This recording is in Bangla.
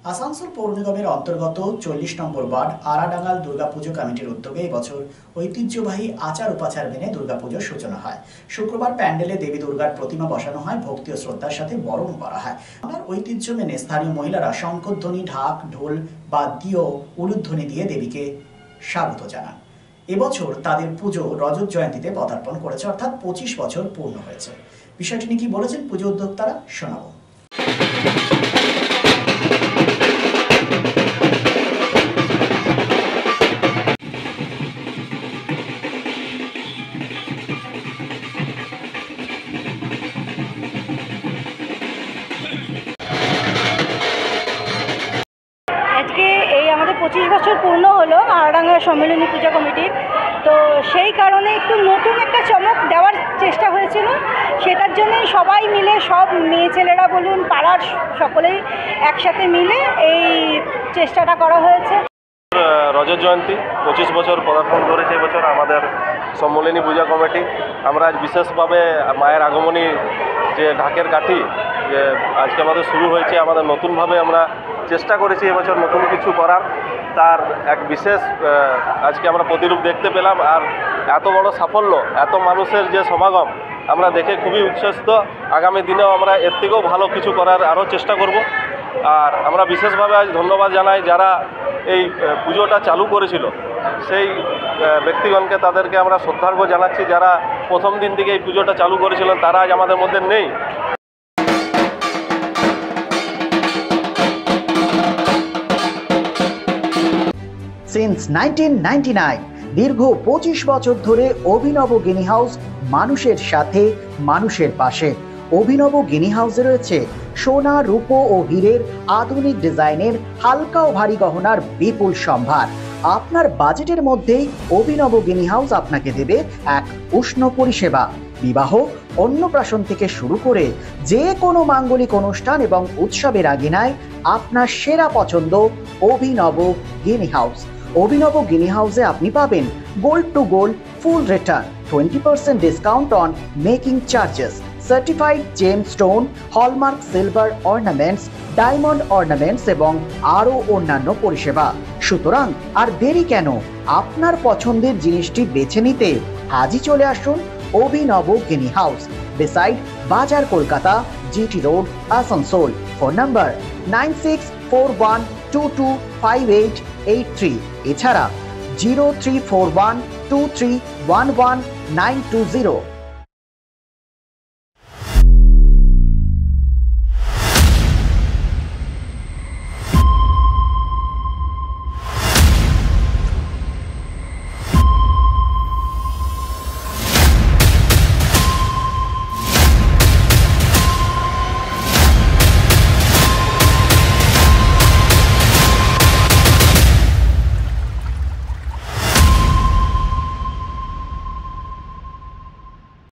আসানসোল পৌর নিগমের অন্তর্গত 40 নম্বর ওয়ার্ড আরাডাঙ্গাল দুর্গাপুজো কমিটির উদ্যোগে এবছর ঐতিহ্যবাহী আচার উপাচার মেনে দুর্গাপুজোর সূচনা হয়। শুক্রবার প্যান্ডেলে দেবী দুর্গার প্রতিমা বসানো হয়, ভক্তি ও শ্রদ্ধার সাথে বরণ করা হয়। আমার ঐতিহ্য মেনে স্থানীয় মহিলারা শঙ্খধ্বনি, ঢাক, ঢোল, বাদ্য ও উলুধ্বনি দিয়ে দেবীকে স্বাগত জানান। এবছর তাদের পুজো রজত জয়ন্তীতে পদার্পণ করেছে, অর্থাৎ 25 বছর পূর্ণ হয়েছে। বিষয়টি নিয়ে কি বলেছেন পুজো উদ্যোক্তারা, শোনাবো। আজকে এই আমাদের 25 বছর পূর্ণ হলো আরাডাঙ্গা সম্মেলনী পূজা কমিটির। তো সেই কারণে একটু নতুন একটা চমক দেওয়ার চেষ্টা হয়েছিল। সেটার জন্যই সবাই মিলে, সব মেয়ে ছেলেরা বলুন, পাড়ার সকলেই একসাথে মিলে এই চেষ্টাটা করা হয়েছে। রজত জয়ন্তী 25 বছর পদার্পণ করেছে এবছর আমাদের সম্মেলনী পূজা কমিটি। আমরা আজ বিশেষভাবে মায়ের আগমনী যে ঢাকের কাঠি যে আজকে আমাদের শুরু হয়েছে, আমাদের নতুনভাবে আমরা চেষ্টা করেছি এবছর নতুন কিছু করার। তার এক বিশেষ আজকে আমরা প্রতিরূপ দেখতে পেলাম। আর এত বড় সাফল্য, এত মানুষের যে সমাগম, আমরা দেখে খুবই উচ্ছ্বসিত। আগামী দিনেও আমরা এর থেকেও ভালো কিছু করার আরও চেষ্টা করব। আর আমরা বিশেষভাবে আজ ধন্যবাদ জানাই যারা এই পুজোটা চালু করেছিল, সেই ব্যক্তিগণকে, তাদেরকে আমরা শ্রদ্ধার্ঘ জানাচ্ছি। যারা প্রথম দিন থেকে এই পুজোটা চালু করেছিলেন তারা আজ আমাদের মধ্যে নেই। সিন্স 1999 দীর্ঘ 25 বছর ধরে অভিনব গিনি হাউস মানুষের সাথে, মানুষের পাশে। অভিনব গিনি হাউসে রয়েছে সোনা, রূপো ও হীরের আধুনিক ডিজাইনের হালকা ও ভারী গহনার বিপুল সম্ভার। আপনার বাজেটের মধ্যেই অভিনব গিনি হাউস আপনাকে দেবে এক উষ্ণ পরিষেবা। বিবাহ, অন্নপ্রাশন থেকে শুরু করে যে কোনো মাঙ্গলিক অনুষ্ঠান এবং উৎসবের আগিনায় আপনার সেরা পছন্দ অভিনব গিনি হাউস। অভিনব গিনি হাউসে আপনি পাবেন gold two gold full return, 20% discount on making charges, certified gemstone, hallmark silver ornaments, diamond ornaments এবং আরও অন্যান্য পরিষেবা। সুতরাং আর দেরি কেন? আপনার পছন্দের জিনিসটি বেছে নিতে আজই চলে আসুন অভিনব গিনি হাউস, বিসাইড বাজার, Kolkata, GT road, Asansol. Phone number 9641225883, এছাড়া 03412311920920।